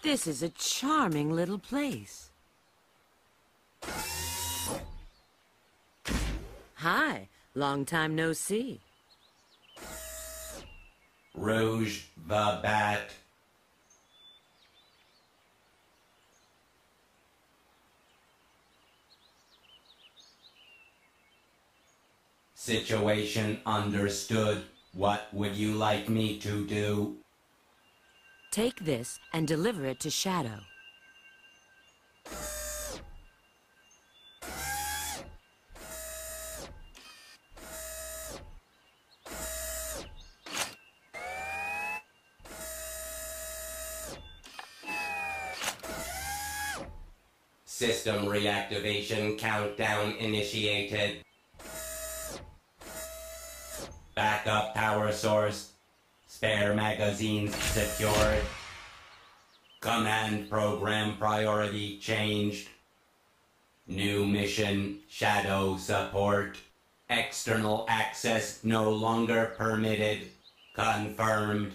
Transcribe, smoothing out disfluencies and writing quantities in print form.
This is a charming little place. Hi, long time no see. Rouge the Bat. Situation understood. What would you like me to do? Take this and deliver it to Shadow. System reactivation countdown initiated. Backup power source. Spare magazines secured. Command program priority changed. New mission, Shadow support. External access no longer permitted. Confirmed.